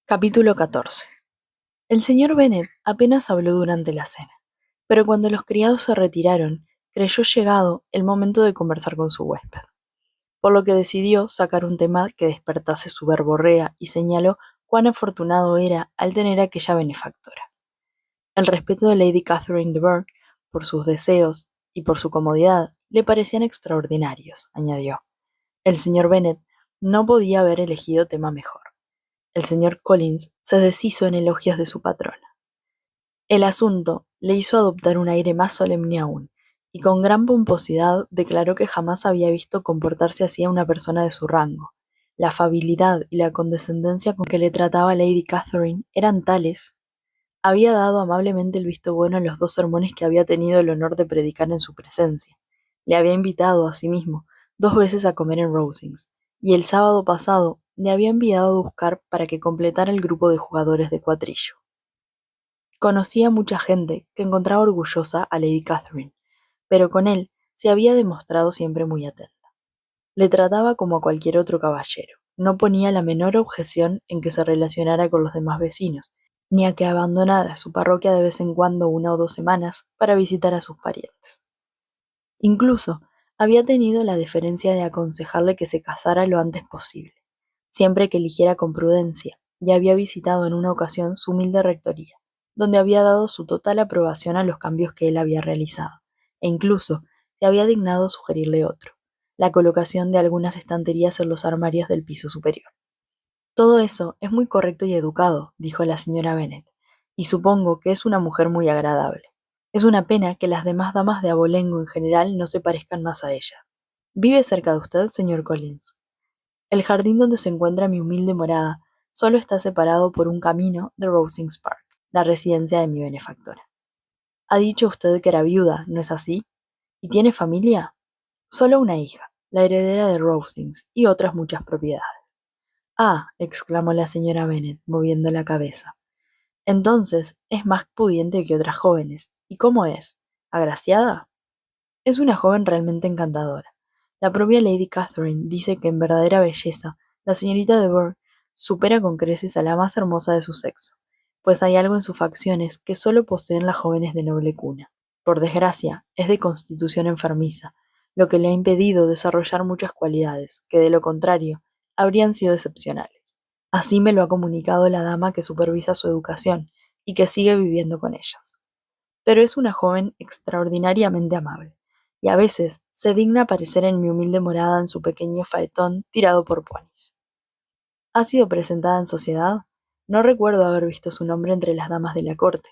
Capítulo 14. El señor Bennet apenas habló durante la cena, pero cuando los criados se retiraron, creyó llegado el momento de conversar con su huésped, por lo que decidió sacar un tema que despertase su verborrea y señaló cuán afortunado era al tener aquella benefactora. El respeto de Lady Catherine de Bourgh por sus deseos y por su comodidad le parecían extraordinarios, añadió. El señor Bennet no podía haber elegido tema mejor. El señor Collins se deshizo en elogios de su patrona. El asunto le hizo adoptar un aire más solemne aún, y con gran pomposidad declaró que jamás había visto comportarse así a una persona de su rango. La afabilidad y la condescendencia con que le trataba Lady Catherine eran tales. Había dado amablemente el visto bueno a los 2 sermones que había tenido el honor de predicar en su presencia. Le había invitado, asimismo, 2 veces a comer en Rosings, y el sábado pasado le había enviado a buscar para que completara el grupo de jugadores de cuatrillo. Conocía mucha gente que encontraba orgullosa a Lady Catherine, pero con él se había demostrado siempre muy atenta. Le trataba como a cualquier otro caballero, no ponía la menor objeción en que se relacionara con los demás vecinos, ni a que abandonara su parroquia de vez en cuando 1 o 2 semanas para visitar a sus parientes. Incluso había tenido la deferencia de aconsejarle que se casara lo antes posible, siempre que eligiera con prudencia, y había visitado en una ocasión su humilde rectoría, donde había dado su total aprobación a los cambios que él había realizado, e incluso se había dignado sugerirle otro, la colocación de algunas estanterías en los armarios del piso superior. Todo eso es muy correcto y educado, dijo la señora Bennet, y supongo que es una mujer muy agradable. Es una pena que las demás damas de Abolengo en general no se parezcan más a ella. ¿Vive cerca de usted, señor Collins? El jardín donde se encuentra mi humilde morada solo está separado por un camino de Rosings Park, la residencia de mi benefactora. Ha dicho usted que era viuda, ¿no es así? ¿Y tiene familia? Solo una hija, la heredera de Rosings, y otras muchas propiedades. Ah, exclamó la señora Bennet, moviendo la cabeza. Entonces es más pudiente que otras jóvenes. ¿Y cómo es? ¿Agraciada? Es una joven realmente encantadora. La propia Lady Catherine dice que en verdadera belleza la señorita de Bourgh supera con creces a la más hermosa de su sexo, pues hay algo en sus facciones que solo poseen las jóvenes de noble cuna. Por desgracia, es de constitución enfermiza, lo que le ha impedido desarrollar muchas cualidades que, de lo contrario, habrían sido excepcionales. Así me lo ha comunicado la dama que supervisa su educación y que sigue viviendo con ellas. Pero es una joven extraordinariamente amable, y a veces se digna aparecer en mi humilde morada en su pequeño faetón tirado por ponis. ¿Ha sido presentada en sociedad? No recuerdo haber visto su nombre entre las damas de la corte.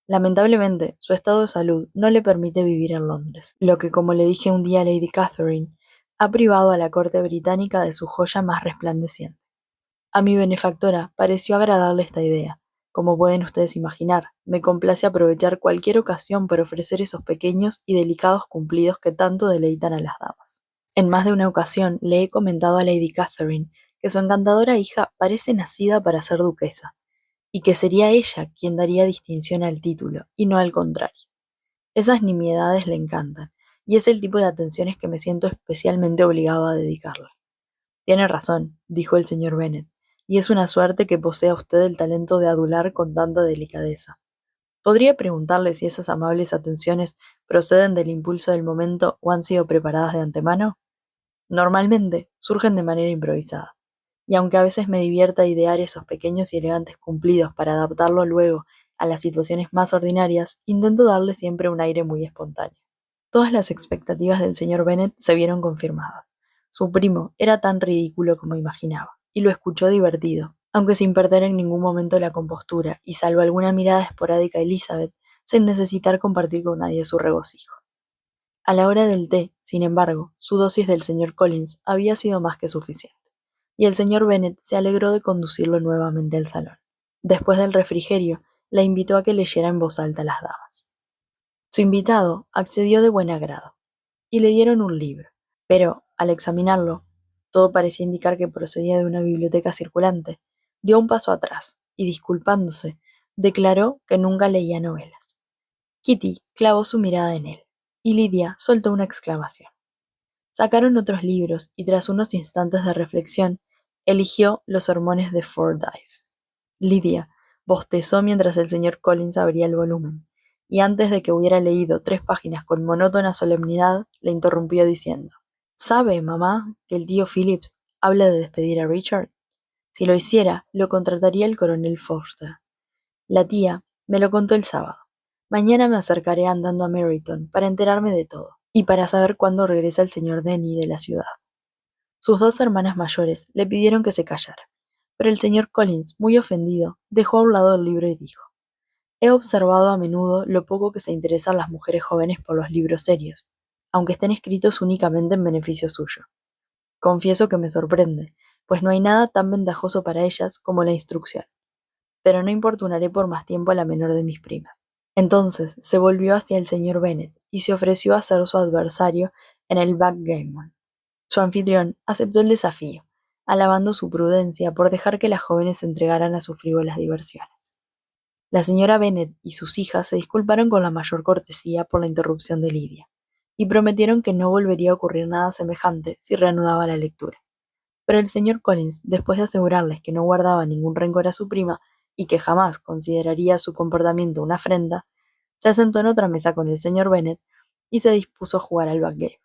Lamentablemente, su estado de salud no le permite vivir en Londres, lo que, como le dije un día a Lady Catherine, ha privado a la corte británica de su joya más resplandeciente. A mi benefactora pareció agradarle esta idea. Como pueden ustedes imaginar, me complace aprovechar cualquier ocasión para ofrecer esos pequeños y delicados cumplidos que tanto deleitan a las damas. En más de una ocasión le he comentado a Lady Catherine que su encantadora hija parece nacida para ser duquesa, y que sería ella quien daría distinción al título, y no al contrario. Esas nimiedades le encantan, y es el tipo de atenciones que me siento especialmente obligado a dedicarle. Tiene razón, dijo el señor Bennet, y es una suerte que posea usted el talento de adular con tanta delicadeza. ¿Podría preguntarle si esas amables atenciones proceden del impulso del momento o han sido preparadas de antemano? Normalmente surgen de manera improvisada, y aunque a veces me divierta idear esos pequeños y elegantes cumplidos para adaptarlo luego a las situaciones más ordinarias, intento darle siempre un aire muy espontáneo. Todas las expectativas del señor Bennet se vieron confirmadas. Su primo era tan ridículo como imaginaba, y lo escuchó divertido, aunque sin perder en ningún momento la compostura, y salvo alguna mirada esporádica a Elizabeth, sin necesitar compartir con nadie su regocijo. A la hora del té, sin embargo, su dosis del señor Collins había sido más que suficiente, y el señor Bennet se alegró de conducirlo nuevamente al salón. Después del refrigerio, la invitó a que leyera en voz alta a las damas. Su invitado accedió de buen agrado, y le dieron un libro, pero, al examinarlo, todo parecía indicar que procedía de una biblioteca circulante. Dio un paso atrás, y disculpándose, declaró que nunca leía novelas. Kitty clavó su mirada en él, y Lidia soltó una exclamación. Sacaron otros libros, y tras unos instantes de reflexión, eligió los sermones de Fordyce. Lidia bostezó mientras el señor Collins abría el volumen, y antes de que hubiera leído 3 páginas con monótona solemnidad, le interrumpió diciendo: ¿Sabe, mamá, que el tío Phillips habla de despedir a Richard? Si lo hiciera, lo contrataría el coronel Forster. La tía me lo contó el sábado. Mañana me acercaré andando a Meryton para enterarme de todo, y para saber cuándo regresa el señor Denny de la ciudad. Sus 2 hermanas mayores le pidieron que se callara, pero el señor Collins, muy ofendido, dejó a un lado el libro y dijo: He observado a menudo lo poco que se interesan las mujeres jóvenes por los libros serios, aunque estén escritos únicamente en beneficio suyo. Confieso que me sorprende, pues no hay nada tan ventajoso para ellas como la instrucción, pero no importunaré por más tiempo a la menor de mis primas. Entonces se volvió hacia el señor Bennet y se ofreció a ser su adversario en el backgammon. Su anfitrión aceptó el desafío, alabando su prudencia por dejar que las jóvenes se entregaran a sus frívolas diversiones. La señora Bennet y sus hijas se disculparon con la mayor cortesía por la interrupción de Lidia, y prometieron que no volvería a ocurrir nada semejante si reanudaba la lectura. Pero el señor Collins, después de asegurarles que no guardaba ningún rencor a su prima y que jamás consideraría su comportamiento una afrenta, se sentó en otra mesa con el señor Bennet y se dispuso a jugar al backgammon.